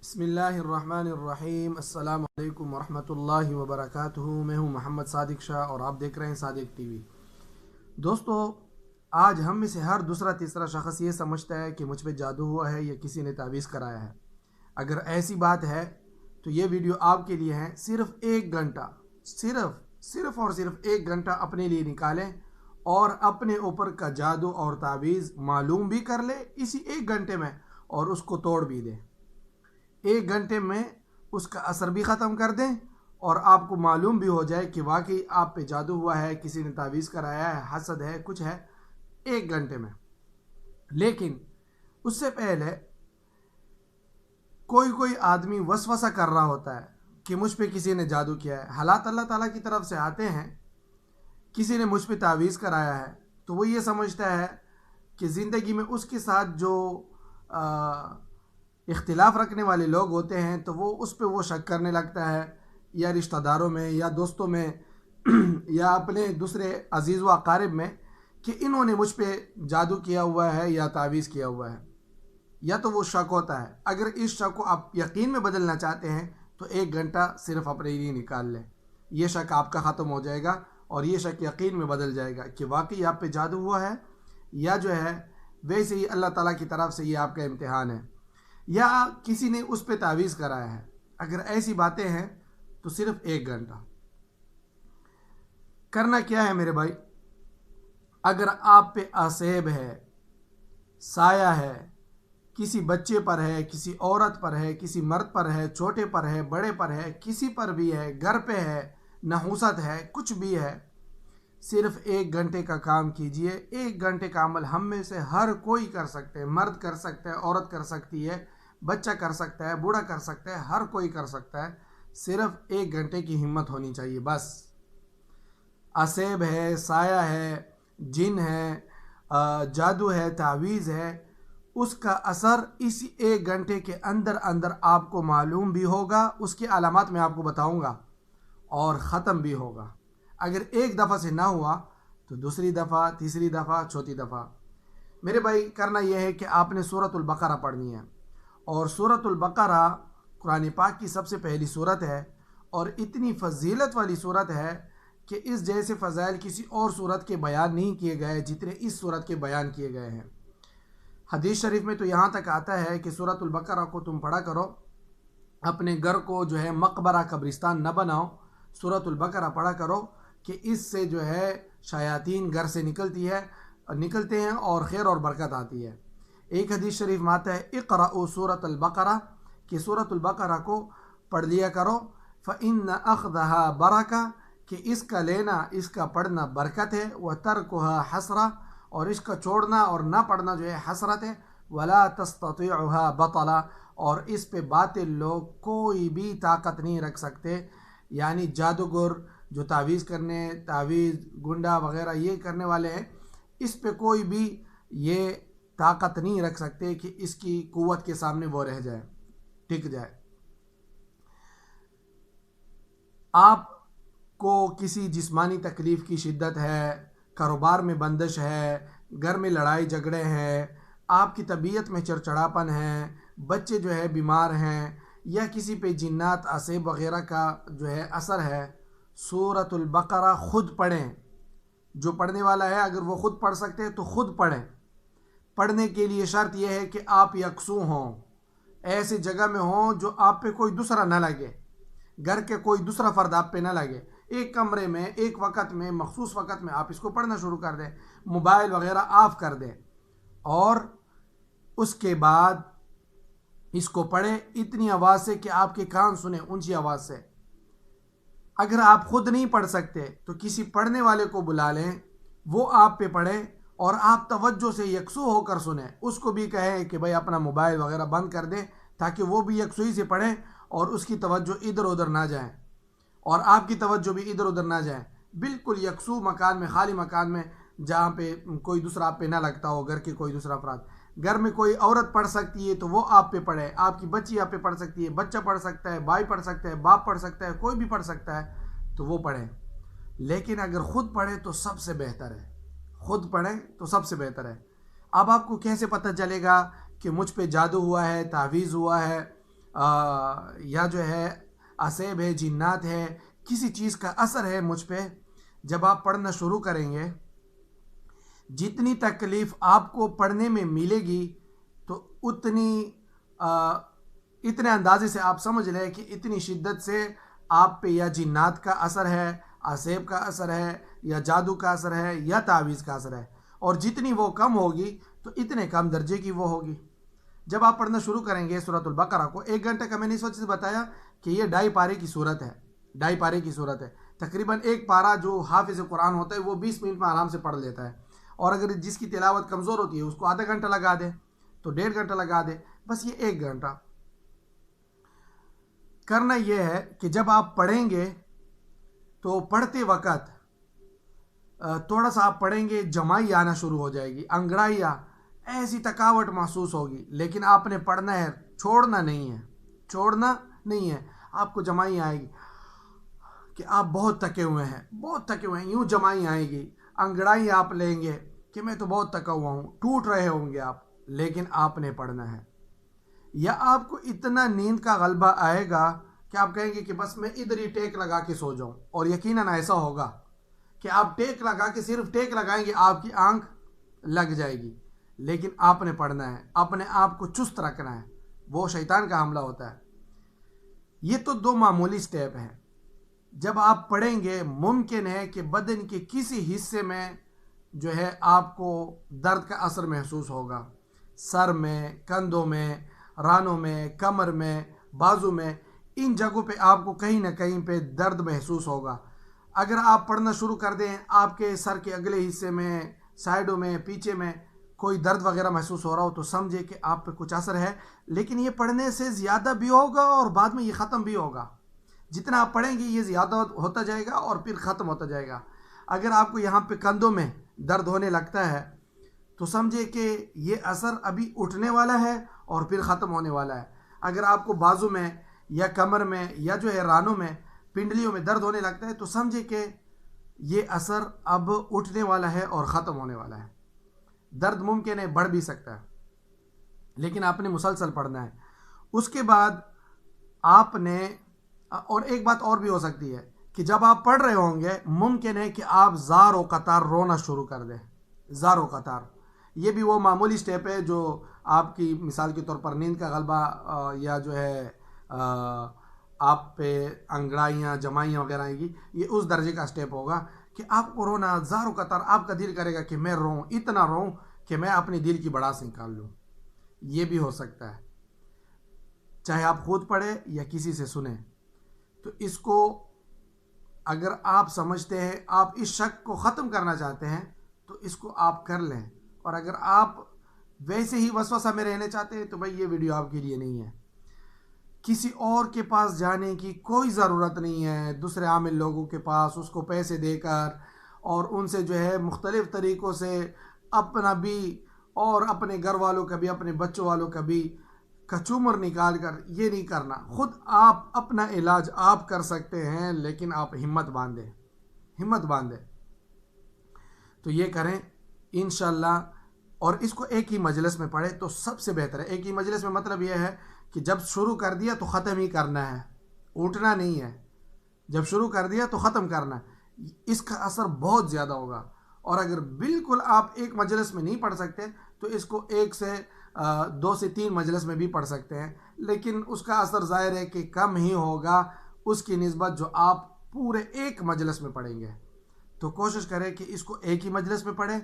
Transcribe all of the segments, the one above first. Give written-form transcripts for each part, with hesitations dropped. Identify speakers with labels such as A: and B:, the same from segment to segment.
A: بسم اللہ الرحمن الرحیم۔ السلام علیکم ورحمۃ اللہ وبرکاتہ۔ میں ہوں محمد صادق شاہ اور آپ دیکھ رہے ہیں صادق ٹی وی۔ دوستو، آج ہم میں سے ہر دوسرا تیسرا شخص یہ سمجھتا ہے کہ مجھ پہ جادو ہوا ہے یا کسی نے تعویذ کرایا ہے۔ اگر ایسی بات ہے تو یہ ویڈیو آپ کے لیے ہے۔ صرف ایک گھنٹہ، صرف اور صرف ایک گھنٹہ اپنے لیے نکالیں اور اپنے اوپر کا جادو اور تعویذ معلوم بھی کر لیں اسی ایک گھنٹے میں، اور اس کو توڑ بھی دیں۔ ایک گھنٹے میں اس کا اثر بھی ختم کر دیں اور آپ کو معلوم بھی ہو جائے کہ واقعی آپ پہ جادو ہوا ہے، کسی نے تعویذ کرایا ہے، حسد ہے، کچھ ہے، ایک گھنٹے میں۔ لیکن اس سے پہلے کوئی آدمی وسوسہ کر رہا ہوتا ہے کہ مجھ پہ کسی نے جادو کیا ہے۔ حالات اللہ تعالیٰ کی طرف سے آتے ہیں۔ کسی نے مجھ پہ تعویذ کرایا ہے تو وہ یہ سمجھتا ہے کہ زندگی میں اس کے ساتھ جو اختلاف رکھنے والے لوگ ہوتے ہیں تو وہ اس پہ وہ شک کرنے لگتا ہے، یا رشتہ داروں میں یا دوستوں میں یا اپنے دوسرے عزیز و اقارب میں، کہ انہوں نے مجھ پہ جادو کیا ہوا ہے یا تعویذ کیا ہوا ہے، یا تو وہ شک ہوتا ہے۔ اگر اس شک کو آپ یقین میں بدلنا چاہتے ہیں تو ایک گھنٹہ صرف اپنے لیے نکال لیں۔ یہ شک آپ کا ختم ہو جائے گا اور یہ شک یقین میں بدل جائے گا کہ واقعی آپ پہ جادو ہوا ہے، یا جو ہے ویسے ہی اللہ تعالیٰ کی طرف سے یہ آپ کا امتحان ہے، یا کسی نے اس پہ تعویذ کرایا ہے۔ اگر ایسی باتیں ہیں تو صرف ایک گھنٹہ کرنا کیا ہے میرے بھائی۔ اگر آپ پہ آسیب ہے، سایہ ہے، کسی بچے پر ہے، کسی عورت پر ہے، کسی مرد پر ہے، چھوٹے پر ہے، بڑے پر ہے، کسی پر بھی ہے، گھر پہ ہے، نحوست ہے، کچھ بھی ہے، صرف ایک گھنٹے کا کام کیجئے۔ ایک گھنٹے کا عمل ہم میں سے ہر کوئی کر سکتے ہیں۔ مرد کر سکتا ہے، عورت کر سکتی ہے، بچہ کر سکتا ہے، بوڑھا کر سکتا ہے، ہر کوئی کر سکتا ہے۔ صرف ایک گھنٹے کی ہمت ہونی چاہیے بس۔ آسیب ہے، سایہ ہے، جن ہے، جادو ہے، تعویذ ہے، اس کا اثر اسی ایک گھنٹے کے اندر اندر آپ کو معلوم بھی ہوگا۔ اس کی علامات میں آپ کو بتاؤں گا، اور ختم بھی ہوگا۔ اگر ایک دفعہ سے نہ ہوا تو دوسری دفعہ، تیسری دفعہ، چوتھی دفعہ۔ میرے بھائی، کرنا یہ ہے کہ آپ نے سورۃ البقرہ پڑھنی ہے، اور سورۃ البقرہ قرآن پاک کی سب سے پہلی سورت ہے، اور اتنی فضیلت والی سورت ہے کہ اس جیسے فضائل کسی اور سورت کے بیان نہیں کیے گئے جتنے اس سورت کے بیان کیے گئے ہیں۔ حدیث شریف میں تو یہاں تک آتا ہے کہ سورۃ البقرہ کو تم پڑھا کرو، اپنے گھر کو جو ہے مقبرہ قبرستان نہ بناؤ، سورۃ البقرہ پڑھا کرو، کہ اس سے جو ہے شیاطین گھر سے نکلتے ہیں اور خیر اور برکت آتی ہے۔ ایک حدیث شریف میں آتا ہے اقرأوا سورۃ البقرہ، کہ سورۃ البقرہ کو پڑھ لیا کرو، فإن أخذها برکہ، کہ اس کا لینا، اس کا پڑھنا برکت ہے، وترکها حسرہ، اور اس کا چھوڑنا اور نہ پڑھنا جو ہے حسرت ہے، ولا تستطيعها بطلا، اور اس پہ باطل لوگ کوئی بھی طاقت نہیں رکھ سکتے۔ یعنی جادوگر جو تعویذ گنڈا وغیرہ یہ کرنے والے ہیں، اس پہ کوئی بھی یہ طاقت نہیں رکھ سکتے کہ اس کی قوت کے سامنے وہ رہ جائے، ٹک جائے۔ آپ کو کسی جسمانی تکلیف کی شدت ہے، کاروبار میں بندش ہے، گھر میں لڑائی جھگڑے ہیں، آپ کی طبیعت میں چڑچڑاپن ہے، بچے جو ہے بیمار ہیں، یا کسی پہ جنات آسیب وغیرہ کا جو ہے اثر ہے، سورۃ البقرہ خود پڑھیں۔ جو پڑھنے والا ہے اگر وہ خود پڑھ سکتے ہیں تو خود پڑھیں۔ پڑھنے کے لیے شرط یہ ہے کہ آپ یکسو ہوں، ایسی جگہ میں ہوں جو آپ پہ کوئی دوسرا نہ لگے، گھر کے کوئی دوسرا فرد آپ پہ نہ لگے۔ ایک کمرے میں، ایک وقت میں، مخصوص وقت میں آپ اس کو پڑھنا شروع کر دیں، موبائل وغیرہ آف کر دیں، اور اس کے بعد اس کو پڑھیں اتنی آواز سے کہ آپ کے کان سنیں، اونچی آواز سے۔ اگر آپ خود نہیں پڑھ سکتے تو کسی پڑھنے والے کو بلا لیں، وہ آپ پہ پڑھے، اور آپ توجہ سے یکسو ہو کر سنیں۔ اس کو بھی کہیں کہ بھائی اپنا موبائل وغیرہ بند کر دیں، تاکہ وہ بھی یکسوئی سے پڑھیں اور اس کی توجہ ادھر ادھر نہ جائیں، اور آپ کی توجہ بھی ادھر ادھر نہ جائیں۔ بالکل یکسو مکان میں، خالی مکان میں، جہاں پہ کوئی دوسرا آپ پہ نہ لگتا ہو، گھر کے کوئی دوسرا افراد۔ گھر میں کوئی عورت پڑھ سکتی ہے تو وہ آپ پہ پڑھے، آپ کی بچی آپ پہ پڑھ سکتی ہے، بچہ پڑھ سکتا ہے، بھائی پڑھ سکتا ہے، باپ پڑھ سکتا ہے، کوئی بھی پڑھ سکتا ہے تو وہ پڑھیں۔ لیکن اگر خود پڑھیں تو سب سے بہتر ہے، خود پڑھیں تو سب سے بہتر ہے۔ اب آپ کو کیسے پتہ چلے گا کہ مجھ پہ جادو ہوا ہے، تعویذ ہوا ہے، یا جو ہے اسیب ہے، جنات ہے، کسی چیز کا اثر ہے مجھ پہ، جب آپ پڑھنا شروع کریں گے جتنی تکلیف آپ کو پڑھنے میں ملے گی تو اتنے اندازے سے آپ سمجھ لیں کہ اتنی شدت سے آپ پہ یا جنات کا اثر ہے، اسیب کا اثر ہے، یا جادو کا اثر ہے، یا تعویذ کا اثر ہے، اور جتنی وہ کم ہوگی تو اتنے کم درجے کی وہ ہوگی۔ جب آپ پڑھنا شروع کریں گے سورۃ البقرہ کو، 1 گھنٹے کا میں نے اس وجہ سے بتایا کہ یہ 2.5 پارے کی صورت ہے، 2.5 پارے کی صورت ہے، تقریباً 1 پارہ جو حافظ قرآن ہوتا ہے وہ 20 منٹ میں آرام سے پڑھ لیتا ہے، اور اگر جس کی تلاوت کمزور ہوتی ہے اس کو آدھا گھنٹہ لگا دے تو 1.5 گھنٹہ لگا دے، بس یہ 1 گھنٹہ کرنا۔ یہ ہے کہ جب آپ پڑھیں گے تو پڑھتے وقت تھوڑا سا آپ پڑھیں گے، جمائی آنا شروع ہو جائے گی، انگڑائیاں، ایسی تھکاوٹ محسوس ہوگی، لیکن آپ نے پڑھنا ہے، چھوڑنا نہیں ہے، چھوڑنا نہیں ہے۔ آپ کو جمائی آئے گی کہ آپ بہت تھکے ہوئے ہیں، بہت تھکے ہوئے ہیں، یوں جمائی آئے گی، انگڑائی آپ لیں گے کہ میں تو بہت تھکا ہوا ہوں، ٹوٹ رہے ہوں گے آپ، لیکن آپ نے پڑھنا ہے۔ یا آپ کو اتنا نیند کا غلبہ آئے گا کہ آپ کہیں گے کہ بس میں ادھر ہی ٹیک لگا کے سو جاؤں، اور یقیناً ایسا ہوگا کہ آپ ٹیک لگا کے صرف ٹیک لگائیں گے، آپ کی آنکھ لگ جائے گی، لیکن آپ نے پڑھنا ہے، اپنے آپ کو چست رکھنا ہے، وہ شیطان کا حملہ ہوتا ہے۔ یہ تو 2 معمولی سٹیپ ہیں۔ جب آپ پڑھیں گے ممکن ہے کہ بدن کے کسی حصے میں جو ہے آپ کو درد کا اثر محسوس ہوگا، سر میں، کندھوں میں، رانوں میں، کمر میں، بازو میں، ان جگہوں پہ آپ کو کہیں نہ کہیں پہ درد محسوس ہوگا۔ اگر آپ پڑھنا شروع کر دیں، آپ کے سر کے اگلے حصے میں، سائڈوں میں، پیچھے میں کوئی درد وغیرہ محسوس ہو رہا ہو تو سمجھے کہ آپ پہ کچھ اثر ہے، لیکن یہ پڑھنے سے زیادہ بھی ہوگا اور بعد میں یہ ختم بھی ہوگا۔ جتنا آپ پڑھیں گے یہ زیادہ ہوتا جائے گا اور پھر ختم ہوتا جائے گا۔ اگر آپ کو یہاں پہ کندھوں میں درد ہونے لگتا ہے تو سمجھے کہ یہ اثر ابھی اٹھنے والا ہے اور پھر ختم ہونے والا ہے۔ اگر آپ کو بازو میں یا کمر میں یا جو ہے رانوں میں، پنڈلیوں میں درد ہونے لگتا ہے تو سمجھے کہ یہ اثر اب اٹھنے والا ہے اور ختم ہونے والا ہے۔ درد ممکن ہے بڑھ بھی سکتا ہے، لیکن آپ نے مسلسل پڑھنا ہے۔ اس کے بعد آپ نے، اور ایک بات اور بھی ہو سکتی ہے کہ جب آپ پڑھ رہے ہوں گے ممکن ہے کہ آپ زار و قطار رونا شروع کر دیں، زار و قطار۔ یہ بھی وہ معمولی سٹیپ ہے جو آپ کی مثال کے طور پر نیند کا غلبہ یا جو ہے آپ پہ انگڑائیاں، جمائیاں وغیرہ آئیں گی، یہ اس درجے کا سٹیپ ہوگا کہ آپ کو رونا زار و قطار، آپ کا دل کرے گا کہ میں روں، اتنا روں کہ میں اپنی دل کی بڑاس نکال لوں۔ یہ بھی ہو سکتا ہے، چاہے آپ خود پڑھیں یا کسی سے سنیں۔ تو اس کو اگر آپ سمجھتے ہیں، آپ اس شک کو ختم کرنا چاہتے ہیں تو اس کو آپ کر لیں، اور اگر آپ ویسے ہی وسوسہ میں رہنے چاہتے ہیں تو بھائی یہ ویڈیو آپ کے لیے نہیں ہے۔ کسی اور کے پاس جانے کی کوئی ضرورت نہیں ہے، دوسرے عامل لوگوں کے پاس اس کو پیسے دے کر اور ان سے جو ہے مختلف طریقوں سے اپنا بھی اور اپنے گھر والوں کا بھی، اپنے بچوں والوں کا بھی کچومر نکال کر، یہ نہیں کرنا۔ خود آپ اپنا علاج آپ کر سکتے ہیں، لیکن آپ ہمت باندھیں، ہمت باندھیں تو یہ کریں انشاءاللہ۔ اور اس کو ایک ہی مجلس میں پڑھیں تو سب سے بہتر ہے۔ ایک ہی مجلس میں مطلب یہ ہے کہ جب شروع کر دیا تو ختم ہی کرنا ہے، اٹھنا نہیں ہے۔ جب شروع کر دیا تو ختم کرنا ہے، اس کا اثر بہت زیادہ ہوگا۔ اور اگر بالکل آپ ایک مجلس میں نہیں پڑھ سکتے تو اس کو 2 سے 3 مجلس میں بھی پڑھ سکتے ہیں، لیکن اس کا اثر ظاہر ہے کہ کم ہی ہوگا اس کی نسبت جو آپ پورے ایک مجلس میں پڑھیں گے۔ تو کوشش کریں کہ اس کو ایک ہی مجلس میں پڑھیں،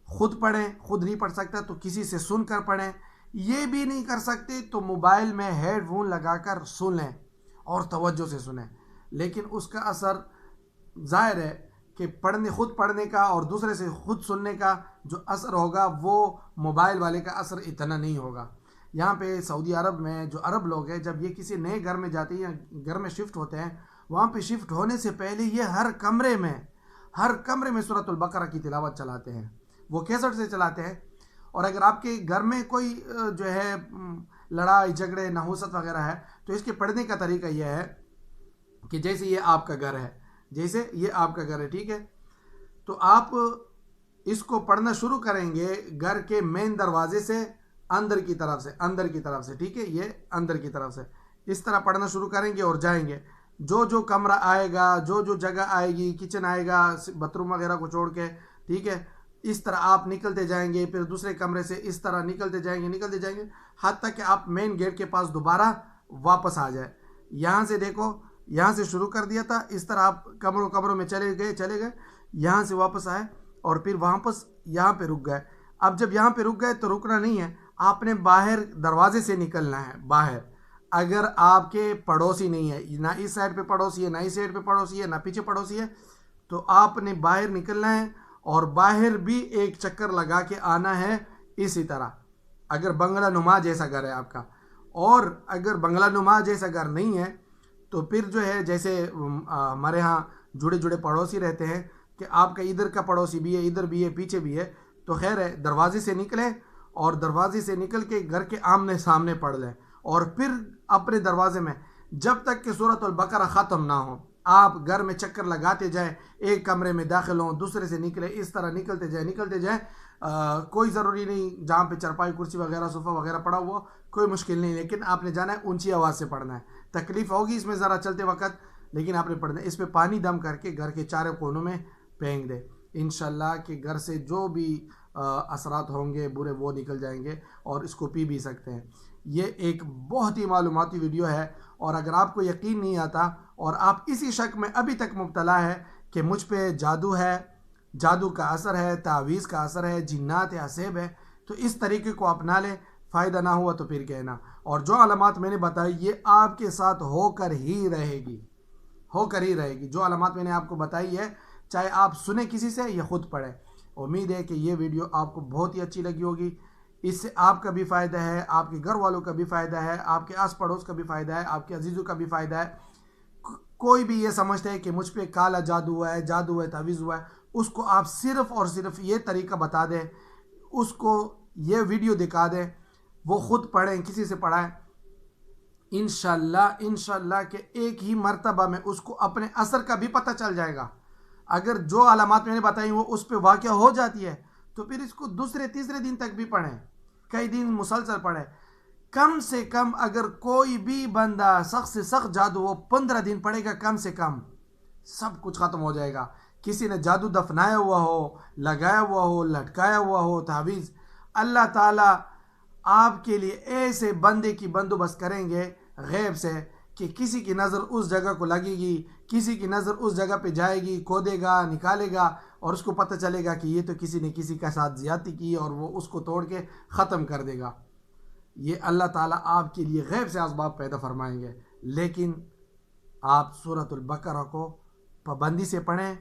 A: خود پڑھیں، خود نہیں پڑھ سکتا تو کسی سے سن کر پڑھیں، یہ بھی نہیں کر سکتے تو موبائل میں ہیڈ فون لگا کر سن لیں اور توجہ سے سنیں، لیکن اس کا اثر ظاہر ہے کہ خود پڑھنے کا اور دوسرے سے خود سننے کا جو اثر ہوگا وہ موبائل والے کا اثر اتنا نہیں ہوگا۔ یہاں پہ سعودی عرب میں جو عرب لوگ ہیں، جب یہ کسی نئے گھر میں جاتے ہیں یا گھر میں شفٹ ہوتے ہیں، وہاں پہ شفٹ ہونے سے پہلے یہ ہر کمرے میں سورۃ البقرہ کی تلاوت چلاتے ہیں، وہ کیسٹ سے چلاتے ہیں۔ اور اگر آپ کے گھر میں کوئی جو ہے لڑائی جھگڑے نحوست وغیرہ ہے تو اس کے پڑھنے کا طریقہ یہ ہے کہ جیسے یہ آپ کا گھر ہے، ٹھیک ہے، تو آپ اس کو پڑھنا شروع کریں گے گھر کے مین دروازے سے، اندر کی طرف سے، ٹھیک ہے، یہ اندر کی طرف سے اس طرح پڑھنا شروع کریں گے اور جائیں گے. جو کمرہ آئے گا، جو جگہ آئے گی، کچن آئے گا باتھ روم وغیرہ کو چھوڑ کے، ٹھیک ہے، اس طرح آپ نکلتے جائیں گے. پھر دوسرے کمرے سے اس طرح نکلتے جائیں گے حتیٰ کہ آپ مین گیٹ کے پاس دوبارہ واپس آ جائے. یہاں سے دیکھو، یہاں سے شروع کر دیا تھا، اس طرح آپ کمروں میں چلے گئے، یہاں سے واپس آئے اور پھر واپس یہاں پہ رک گئے. اب جب یہاں پہ رک گئے تو رکنا نہیں ہے، آپ نے باہر دروازے سے نکلنا ہے باہر. اگر آپ کے پڑوسی نہیں ہے، نہ اس سائڈ پہ پڑوسی ہے، نہ اس سائڈ پہ پڑوسی ہے، نہ پیچھے پڑوسی ہے، تو آپ نے باہر نکلنا ہے اور باہر بھی ایک چکر لگا کے آنا ہے اسی طرح. اگر بنگلہ نما جیسا گھر ہے آپ کا، اور اگر بنگلہ نما جیسا گھر نہیں ہے تو پھر جو ہے جیسے ہمارے ہاں جڑے پڑوسی رہتے ہیں کہ آپ کا ادھر کا پڑوسی بھی ہے، ادھر بھی ہے، پیچھے بھی ہے، تو خیر ہے دروازے سے نکلیں اور دروازے سے نکل کے گھر کے آمنے سامنے پڑھ لیں. اور پھر اپنے دروازے میں جب تک کہ سورۃ البقرہ ختم نہ ہو آپ گھر میں چکر لگاتے جائیں، ایک کمرے میں داخل ہوں، دوسرے سے نکلے، اس طرح نکلتے جائیں. کوئی ضروری نہیں جہاں پہ چرپائی کرسی وغیرہ صوفہ وغیرہ پڑا ہوا، کوئی مشکل نہیں، لیکن آپ نے جانا ہے اونچی آواز سے پڑھنا ہے. تکلیف ہوگی اس میں ذرا چلتے وقت، لیکن آپ نے پڑھنا ہے. اس پہ پانی دم کر کے گھر کے چاروں کونوں میں پھینک دے. انشاءاللہ کہ گھر سے جو بھی اثرات ہوں گے برے وہ نکل جائیں گے اور اس کو پی بھی سکتے ہیں. یہ ایک بہت ہی معلوماتی ویڈیو ہے، اور اگر آپ کو یقین نہیں آتا اور آپ اسی شک میں ابھی تک مبتلا ہے کہ مجھ پہ جادو ہے، جادو کا اثر ہے، تعویذ کا اثر ہے، جنات یا عصیب ہے، تو اس طریقے کو اپنا لیں. فائدہ نہ ہوا تو پھر کہنا. اور جو علامات میں نے بتائی یہ آپ کے ساتھ ہو کر ہی رہے گی. جو علامات میں نے آپ کو بتائی ہے، چاہے آپ سنیں کسی سے یا خود پڑھیں. امید ہے کہ یہ ویڈیو آپ کو بہت ہی اچھی لگی ہوگی. اس سے آپ کا بھی فائدہ ہے، آپ کے گھر والوں کا بھی فائدہ ہے، آپ کے آس پڑوس کا بھی فائدہ ہے، آپ کے عزیزوں کا بھی فائدہ ہے. کوئی بھی یہ سمجھتا ہے کہ مجھ پہ کالا جادو ہوا ہے، تعویذ ہوا ہے، اس کو آپ صرف اور صرف یہ طریقہ بتا دیں، اس کو یہ ویڈیو دکھا دیں، وہ خود پڑھیں، کسی سے پڑھائیں. انشاءاللہ کہ ایک ہی مرتبہ میں اس کو اپنے اثر کا بھی پتہ چل جائے گا. اگر جو علامات میں نے بتائی وہ اس پہ واقع ہو جاتی ہے تو پھر اس کو دوسرے تیسرے دن تک بھی پڑھیں، کئی دن مسلسل پڑھیں. کم سے کم اگر کوئی بھی بندہ سخت سے سخت جادو وہ 15 دن پڑھے گا، کم سے کم سب کچھ ختم ہو جائے گا. کسی نے جادو دفنایا ہوا ہو، لگایا ہوا ہو، لٹکایا ہوا ہو تعویذ، اللہ تعالیٰ آپ کے لیے ایسے بندے کی بندوبست کریں گے غیب سے کہ کسی کی نظر اس جگہ کو لگے گی، کسی کی نظر اس جگہ پہ جائے گی، کھودے گا، نکالے گا، اور اس کو پتہ چلے گا کہ یہ تو کسی نے کسی کا ساتھ زیادتی کی، اور وہ اس کو توڑ کے ختم کر دے گا. یہ اللہ تعالیٰ آپ کے لیے غیب سے اسباب پیدا فرمائیں گے. لیکن آپ سورۃ البقرہ کو پابندی سے پڑھیں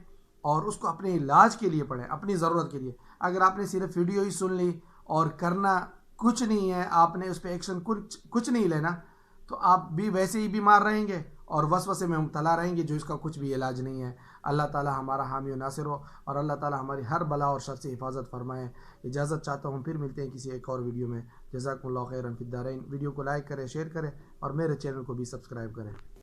A: اور اس کو اپنے علاج کے لیے پڑھیں، اپنی ضرورت کے لیے. اگر آپ نے صرف ویڈیو ہی سن لی اور کرنا کچھ نہیں ہے، آپ نے اس پہ ایکشن کچھ نہیں لینا، تو آپ بھی ویسے ہی بیمار رہیں گے اور وسوسے میں مبتلا رہیں گے جو اس کا کچھ بھی علاج نہیں ہے. اللہ تعالیٰ ہمارا حامی و ناصر ہو، اور اللہ تعالیٰ ہماری ہر بلا اور شر سے حفاظت فرمائے. اجازت چاہتا ہوں، پھر ملتے ہیں کسی ایک اور ویڈیو میں. جزاکم اللہ خیرا فی الدارین. ویڈیو کو لائک کریں، شیئر کریں اور میرے چینل کو بھی سبسکرائب کریں.